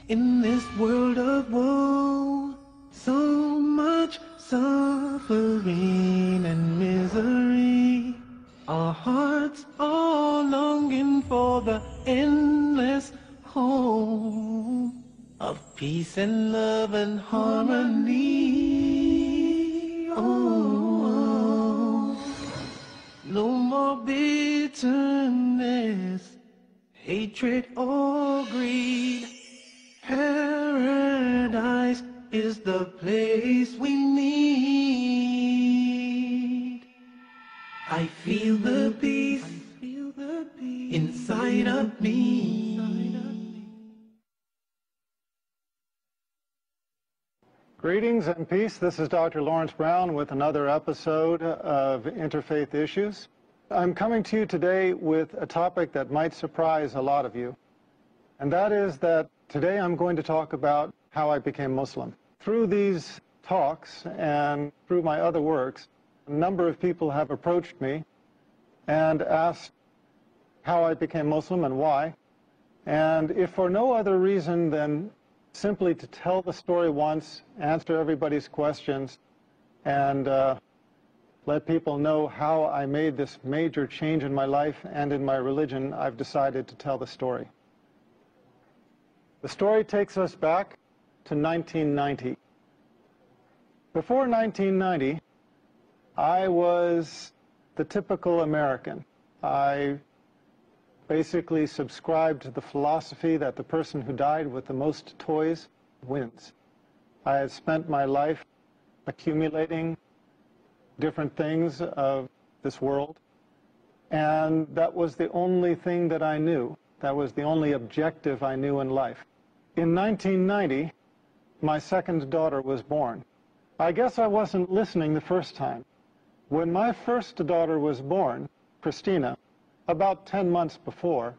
In this world of woe, so much suffering and misery, our hearts are longing for the endless home of peace and love and harmony. Oh, no more bitterness, hatred or greed. Paradise is the place we need. I feel the peace inside of me. Greetings and peace. This is Dr. Laurence Brown with another episode of Interfaith Issues. I'm coming to you today with a topic that might surprise a lot of you. And that is that today I'm going to talk about how I became Muslim. Through these talks and through my other works, a number of people have approached me and asked how I became Muslim and why. And if for no other reason than simply to tell the story once, answer everybody's questions, and let people know how I made this major change in my life and in my religion, I've decided to tell the story. The story takes us back to 1990. Before 1990, I was the typical American. I basically subscribed to the philosophy that the person who died with the most toys wins. I had spent my life accumulating different things of this world, and that was the only thing that I knew. That was the only objective I knew in life. In 1990, my second daughter was born. I guess I wasn't listening the first time. When my first daughter was born, Christina, about 10 months before,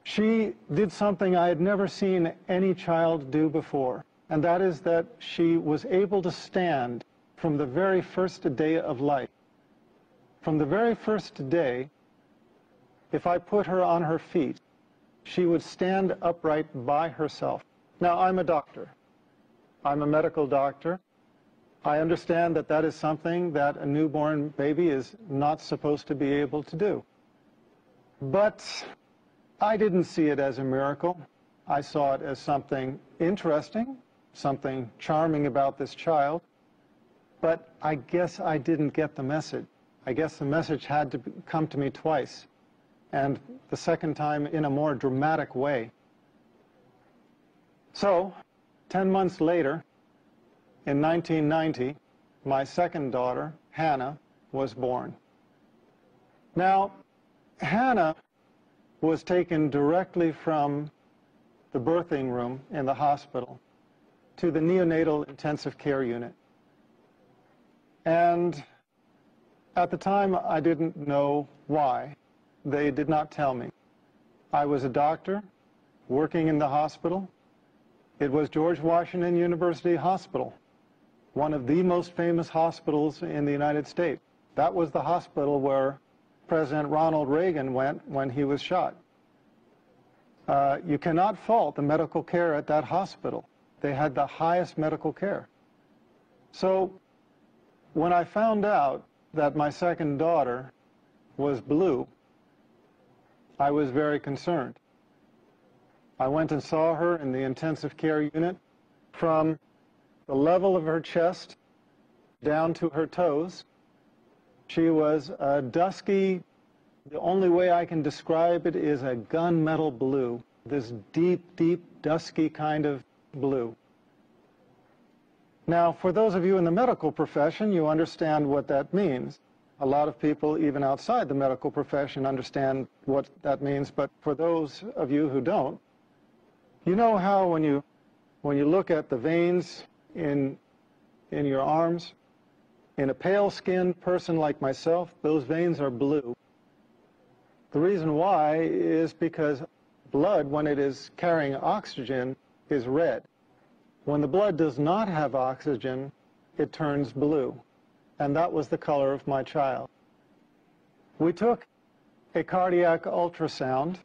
she did something I had never seen any child do before, and that is that she was able to stand from the very first day of life. From the very first day, if I put her on her feet, she would stand upright by herself. Now, I'm a doctor. I'm a medical doctor. I understand that that is something that a newborn baby is not supposed to be able to do. But I didn't see it as a miracle. I saw it as something interesting, something charming about this child. But I guess I didn't get the message. I guess the message had to come to me twice, and the second time in a more dramatic way. So, 10 months later, in 1990, my second daughter, Hannah, was born. Now, Hannah was taken directly from the birthing room in the hospital to the neonatal intensive care unit. And at the time, I didn't know why. They did not tell me. I was a doctor working in the hospital. It was George Washington University Hospital, one of the most famous hospitals in the United States. That was the hospital where President Ronald Reagan went when he was shot. You cannot fault the medical care at that hospital. They had the highest medical care. So when I found out that my second daughter was blue, I was very concerned. I went and saw her in the intensive care unit. From the level of her chest down to her toes, she was a dusky, the only way I can describe it is a gunmetal blue, this deep, deep, dusky kind of blue. Now, for those of you in the medical profession, you understand what that means. A lot of people, even outside the medical profession, understand what that means, but for those of you who don't, you know how when you look at the veins in your arms, in a pale-skinned person like myself, those veins are blue. The reason why is because blood, when it is carrying oxygen, is red. When the blood does not have oxygen, it turns blue. And that was the color of my child. We took a cardiac ultrasound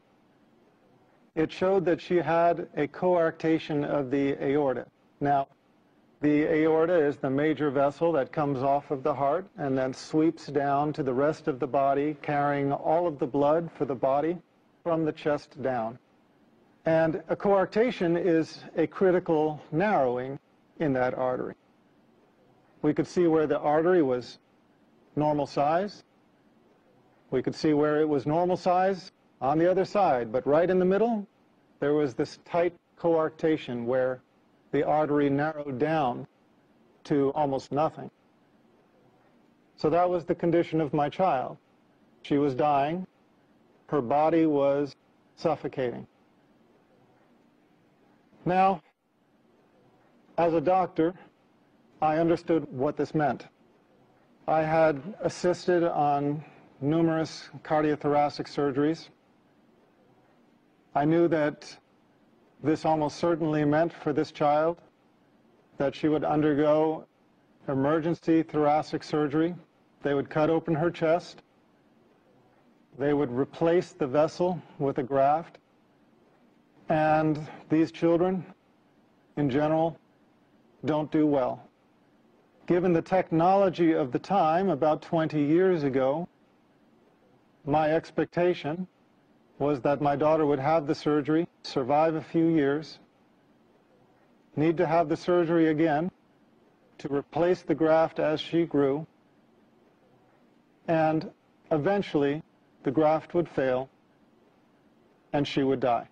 it showed that she had a coarctation of the aorta. Now, the aorta is the major vessel that comes off of the heart and then sweeps down to the rest of the body, carrying all of the blood for the body from the chest down. And a coarctation is a critical narrowing in that artery. We could see where the artery was normal size. We could see where it was normal size on the other side, but right in the middle, there was this tight coarctation where the artery narrowed down to almost nothing. So that was the condition of my child. She was dying. Her body was suffocating. Now, as a doctor, I understood what this meant. I had assisted on numerous cardiothoracic surgeries. I knew that this almost certainly meant for this child that she would undergo emergency thoracic surgery. They would cut open her chest. They would replace the vessel with a graft. And these children, in general, don't do well. Given the technology of the time, about 20 years ago, my expectation was that my daughter would have the surgery, survive a few years, need to have the surgery again to replace the graft as she grew, and eventually the graft would fail and she would die.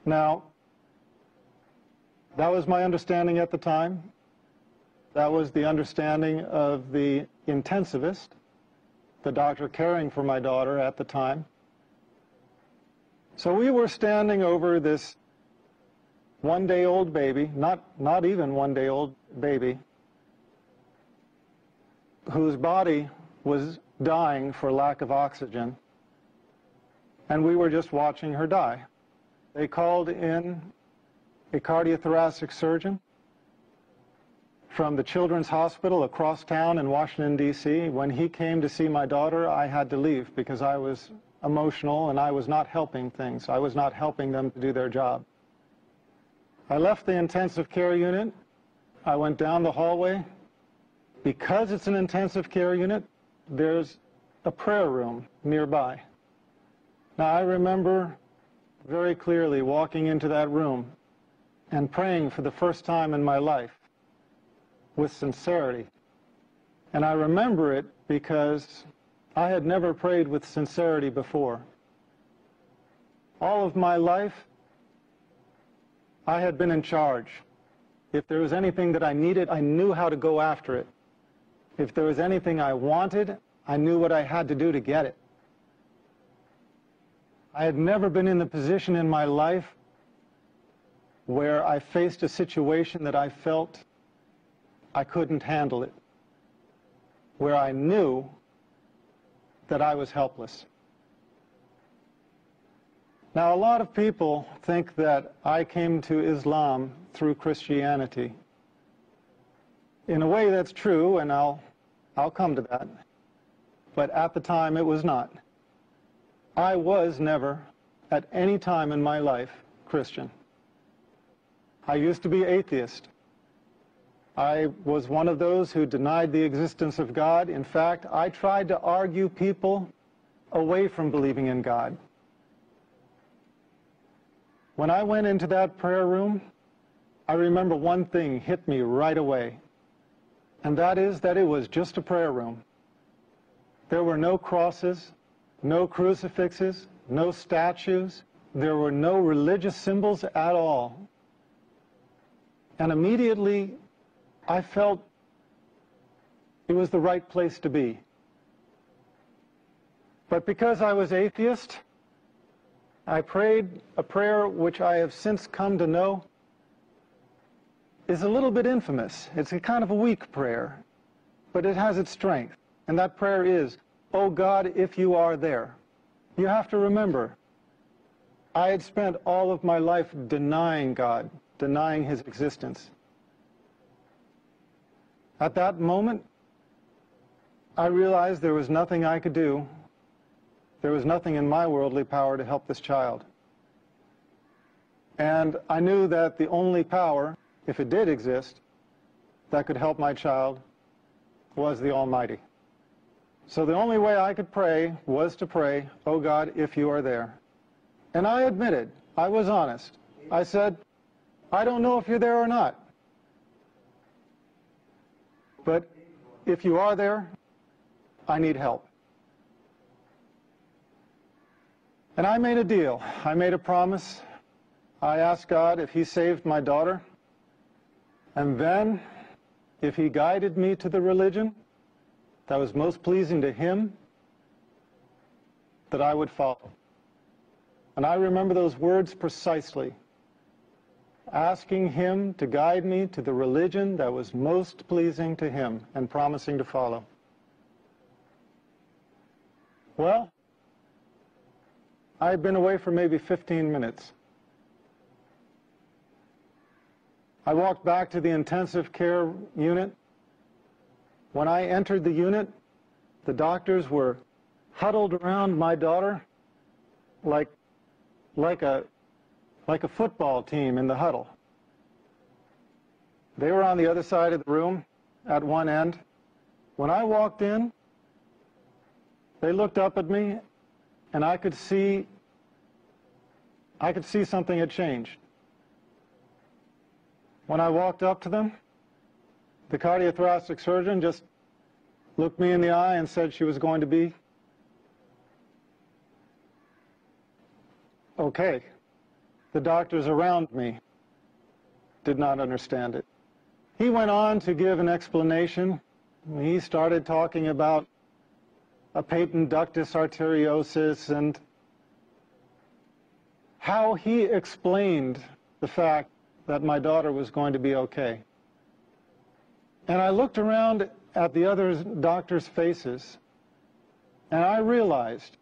Now, that was my understanding at the time. That was the understanding of the intensivist, the doctor caring for my daughter at the time. So we were standing over this one-day-old baby, not even one-day-old baby, whose body was dying for lack of oxygen, and we were just watching her die. They called in a cardiothoracic surgeon from the Children's Hospital across town in Washington, D.C. When he came to see my daughter, I had to leave because I was emotional and I was not helping things. I was not helping them to do their job. I left the intensive care unit. I went down the hallway. Because it's an intensive care unit, there's a prayer room nearby. Now, I remember very clearly walking into that room and praying for the first time in my life with sincerity. And I remember it because I had never prayed with sincerity before. All of my life, I had been in charge. If there was anything that I needed, I knew how to go after it. If there was anything I wanted, I knew what I had to do to get it. I had never been in the position in my life where I faced a situation that I felt I couldn't handle it, where I knew that I was helpless. Now, a lot of people think that I came to Islam through Christianity. In a way, that's true, and I'll come to that. But at the time, it was not. I was never, at any time in my life, Christian. I used to be atheist. I was one of those who denied the existence of God. In fact, I tried to argue people away from believing in God. When I went into that prayer room, I remember one thing hit me right away, and that is that it was just a prayer room. There were no crosses, no crucifixes, no statues. There were no religious symbols at all. And immediately, I felt it was the right place to be. But because I was atheist, I prayed a prayer which I have since come to know is a little bit infamous. It's a kind of a weak prayer, but it has its strength. And that prayer is, "Oh God, if you are there." You have to remember, I had spent all of my life denying God, denying His existence. At that moment, I realized there was nothing I could do there was nothing in my worldly power to help this child. And I knew that the only power, if it did exist, that could help my child was the Almighty. So the only way I could pray was to pray, "Oh God, if you are there." And I admitted, I was honest. I said, "I don't know if you're there or not. But if you are there, I need help." And I made a deal. I made a promise. I asked God if He saved my daughter, and then if He guided me to the religion that was most pleasing to Him, that I would follow. And I remember those words precisely, asking Him to guide me to the religion that was most pleasing to Him and promising to follow. Well, I had been away for maybe 15 minutes. I walked back to the intensive care unit. When I entered the unit, the doctors were huddled around my daughter like a football team in the huddle. They were on the other side of the room at one end. When I walked in, they looked up at me, and I could see something had changed. When I walked up to them, the cardiothoracic surgeon just looked me in the eye and said she was going to be okay. The doctors around me did not understand it. He went on to give an explanation. He started talking about a patent ductus arteriosus and how he explained the fact that my daughter was going to be okay. And I looked around at the other doctors' faces, and I realized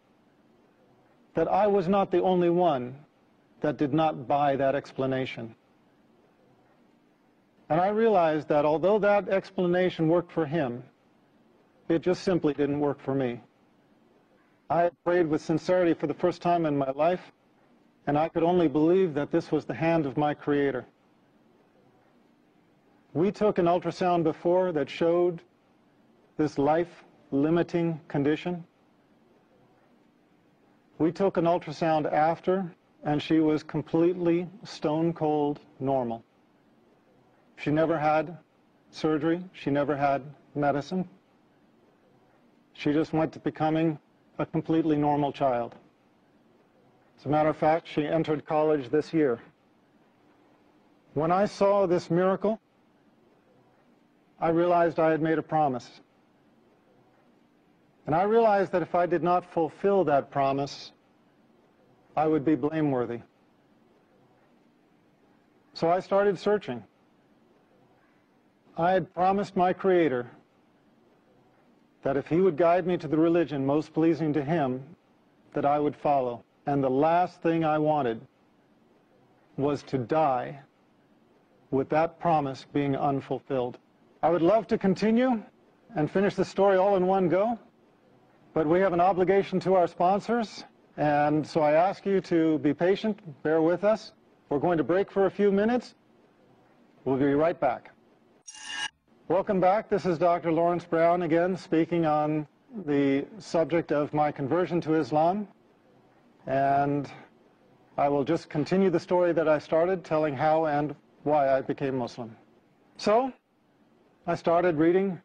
that I was not the only one that did not buy that explanation. And I realized that although that explanation worked for him, it just simply didn't work for me. I had prayed with sincerity for the first time in my life, and I could only believe that this was the hand of my Creator. We took an ultrasound before that showed this life-limiting condition. We took an ultrasound after, and she was completely stone-cold normal. She never had surgery. She never had medicine. She just went to becoming a completely normal child. As a matter of fact, she entered college this year. When I saw this miracle, I realized I had made a promise. And I realized that if I did not fulfill that promise, I would be blameworthy. So I started searching. I had promised my Creator that if He would guide me to the religion most pleasing to Him, that I would follow. And the last thing I wanted was to die with that promise being unfulfilled. I would love to continue and finish the story all in one go, but we have an obligation to our sponsors, and so I ask you to be patient, bear with us. We're going to break for a few minutes. We'll be right back. Welcome back. This is Dr. Laurence Brown again, speaking on the subject of my conversion to Islam. And I will just continue the story that I started, telling how and why I became Muslim. So, I started reading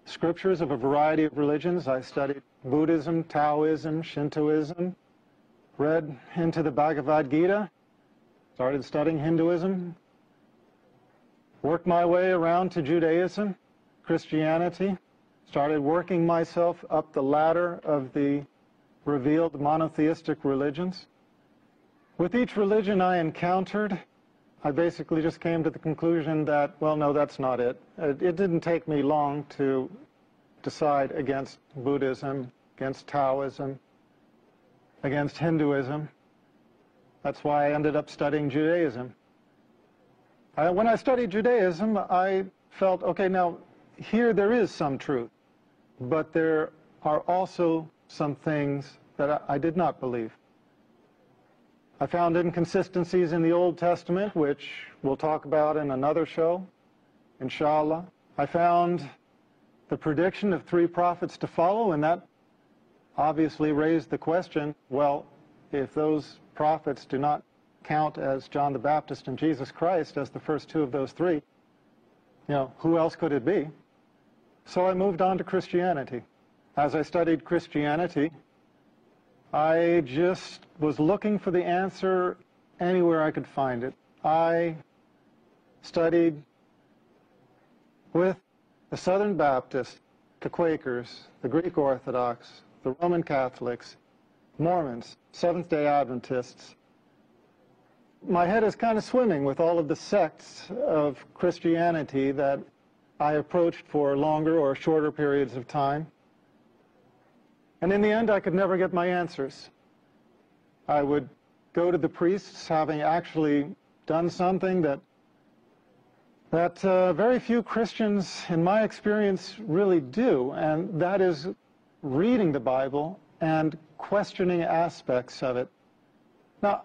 scriptures of a variety of religions. I studied Buddhism, Taoism, Shintoism, read into the Bhagavad Gita, started studying Hinduism, worked my way around to Judaism, Christianity, started working myself up the ladder of the revealed monotheistic religions. With each religion I encountered, I basically just came to the conclusion that, well, no, that's not it. It didn't take me long to decide against Buddhism, against Taoism, against Hinduism. That's why I ended up studying Judaism. When I studied Judaism, I felt, okay, now here there is some truth, but there are also some things that I did not believe. I found inconsistencies in the Old Testament, which we'll talk about in another show, inshallah. I found the prediction of 3 prophets to follow, and that obviously raised the question, well, if those prophets do not count as John the Baptist and Jesus Christ as the first 2 of those 3, who else could it be? So I moved on to Christianity. As I studied Christianity, I just was looking for the answer anywhere I could find it. I studied with the Southern Baptists, the Quakers, the Greek Orthodox, the Roman Catholics, Mormons, Seventh-day Adventists. My head is kind of swimming with all of the sects of Christianity that I approached for longer or shorter periods of time. And in the end, I could never get my answers. I would go to the priests, having actually done something that very few Christians, in my experience, really do, and that is reading the Bible and questioning aspects of it. Now,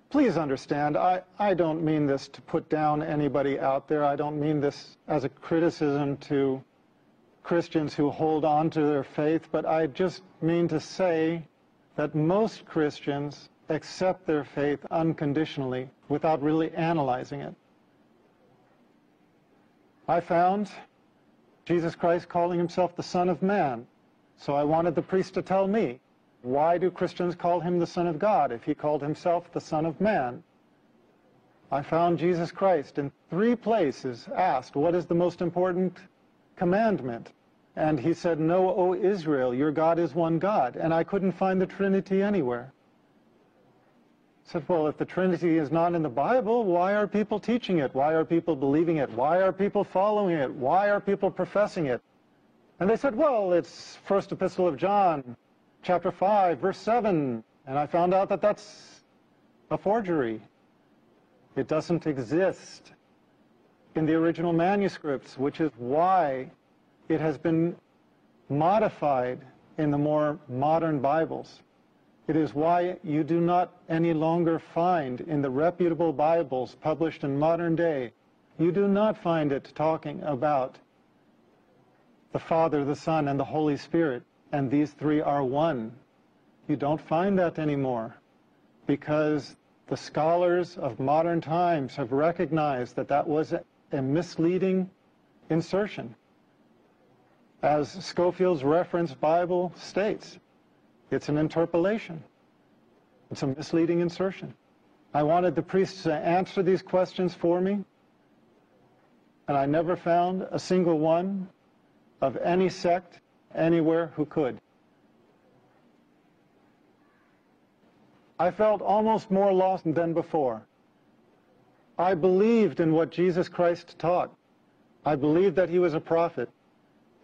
please understand, I don't mean this to put down anybody out there. I don't mean this as a criticism to Christians who hold on to their faith, but I just mean to say that most Christians accept their faith unconditionally without really analyzing it. I found Jesus Christ calling himself the Son of Man, so I wanted the priest to tell me, why do Christians call him the Son of God if he called himself the Son of Man? I found Jesus Christ in 3 places asked, what is the most important commandment? And he said, know, O Israel, your God is one God. And I couldn't find the Trinity anywhere. I said, well, if the Trinity is not in the Bible, why are people teaching it? Why are people believing it? Why are people following it? Why are people professing it? And they said, well, it's First Epistle of John, chapter 5, verse 7. And I found out that that's a forgery. It doesn't exist in the original manuscripts, which is why it has been modified in the more modern Bibles. It is why you do not any longer find in the reputable Bibles published in modern day, you do not find it talking about the Father, the Son, and the Holy Spirit, and these 3 are one. You don't find that anymore because the scholars of modern times have recognized that that was a misleading insertion. As Scofield's Reference Bible states, it's an interpolation. It's a misleading insertion. I wanted the priests to answer these questions for me, and I never found a single one of any sect anywhere who could. I felt almost more lost than before. I believed in what Jesus Christ taught. I believed that he was a prophet.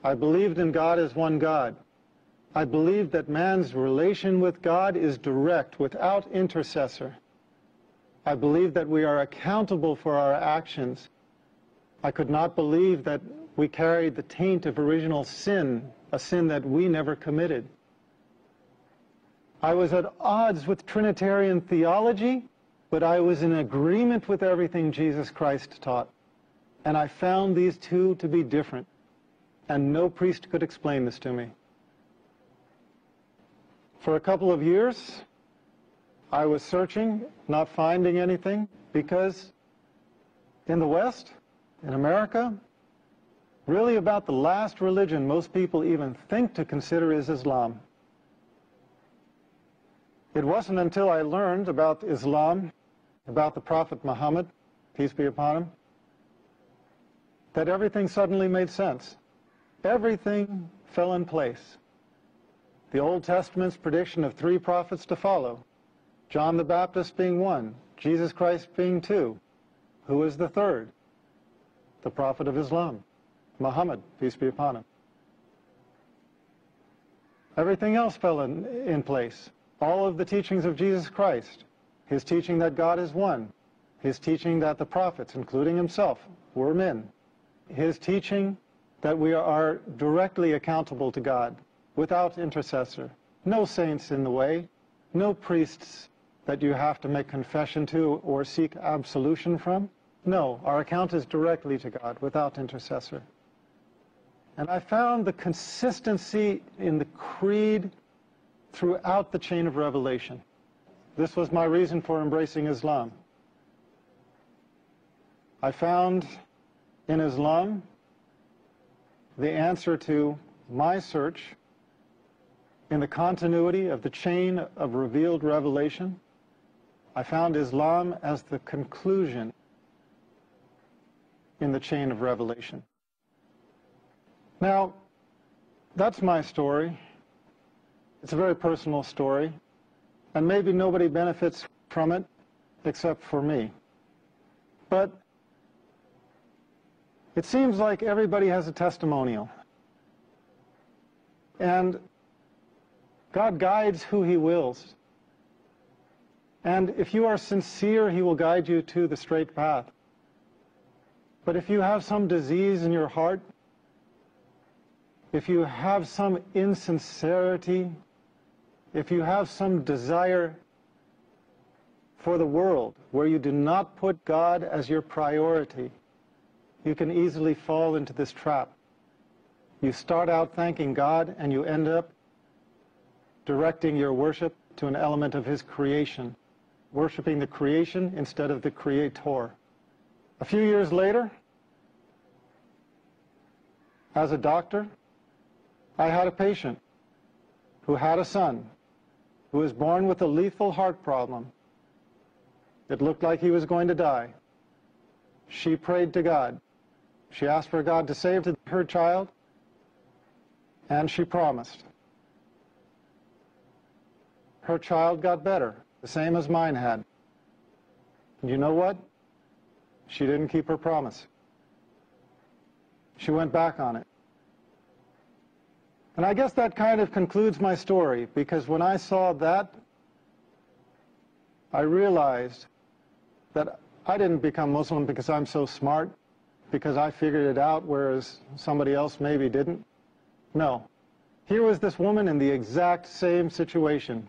I believed in God as one God. I believed that man's relation with God is direct, without intercessor. I believed that we are accountable for our actions. I could not believe that we carried the taint of original sin, a sin that we never committed. I was at odds with Trinitarian theology, but I was in agreement with everything Jesus Christ taught. And I found these 2 to be different. And no priest could explain this to me. For a couple of years, I was searching, not finding anything, because in the West, in America, really about the last religion most people even think to consider is Islam. It wasn't until I learned about Islam, about the Prophet Muhammad, peace be upon him, that everything suddenly made sense. Everything fell in place. The Old Testament's prediction of 3 prophets to follow, John the Baptist being 1, Jesus Christ being 2. Who is the 3rd? The prophet of Islam, Muhammad, peace be upon him. Everything else fell in place. All of the teachings of Jesus Christ, his teaching that God is one, his teaching that the prophets, including himself, were men, his teaching that we are directly accountable to God, without intercessor, No saints in the way, no priests that you have to make confession to or seek absolution from. No, our account is directly to God, without intercessor. And I found the consistency in the creed throughout the chain of revelation. This was my reason for embracing Islam. I found in Islam the answer to my search in the continuity of the chain of revealed revelation. I found Islam as the conclusion in the chain of revelation. Now, that's my story. It's a very personal story, and maybe nobody benefits from it except for me. But it seems like everybody has a testimonial. And God guides who He wills. And if you are sincere, He will guide you to the straight path. But if you have some disease in your heart, if you have some insincerity, if you have some desire for the world where you do not put God as your priority, you can easily fall into this trap. You start out thanking God and you end up directing your worship to an element of His creation, worshiping the creation instead of the Creator. A few years later, as a doctor, I had a patient who had a son who was born with a lethal heart problem. It looked like he was going to die. She prayed to God. She asked for God to save her child, and she promised. Her child got better, the same as mine had. And you know what? She didn't keep her promise. She went back on it. And I guess that kind of concludes my story, because when I saw that, I realized that I didn't become Muslim because I'm so smart, because I figured it out, whereas somebody else maybe didn't. No. Here was this woman in the exact same situation.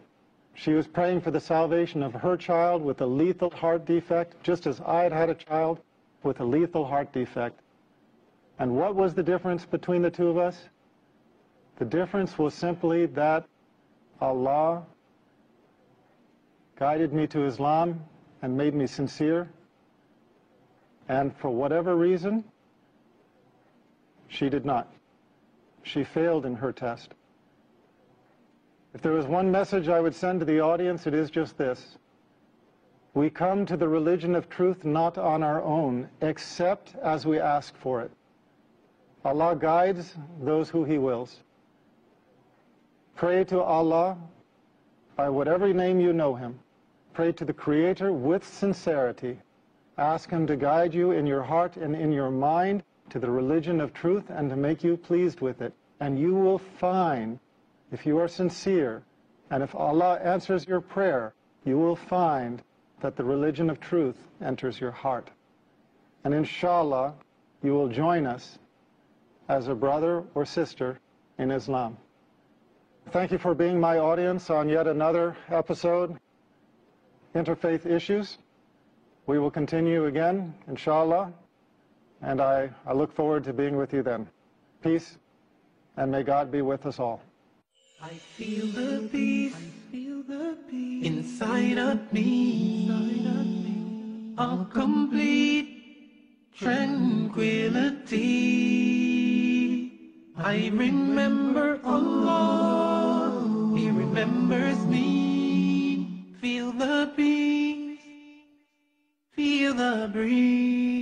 She was praying for the salvation of her child with a lethal heart defect, just as I had had a child with a lethal heart defect. And what was the difference between the two of us? The difference was simply that Allah guided me to Islam and made me sincere. And for whatever reason, she did not. She failed in her test. If there was one message I would send to the audience, it is just this. We come to the religion of truth not on our own, except as we ask for it. Allah guides those who He wills. Pray to Allah by whatever name you know Him. Pray to the Creator with sincerity. Ask Him to guide you in your heart and in your mind to the religion of truth and to make you pleased with it. And you will find, if you are sincere, and if Allah answers your prayer, you will find that the religion of truth enters your heart. And inshallah, you will join us as a brother or sister in Islam. Thank you for being my audience on yet another episode, Interfaith Issues. We will continue again, inshallah, and I look forward to being with you then. Peace, and may God be with us all. I feel the peace, inside of me, of complete tranquility. I remember Allah, He remembers me. Feel the peace, feel the breeze.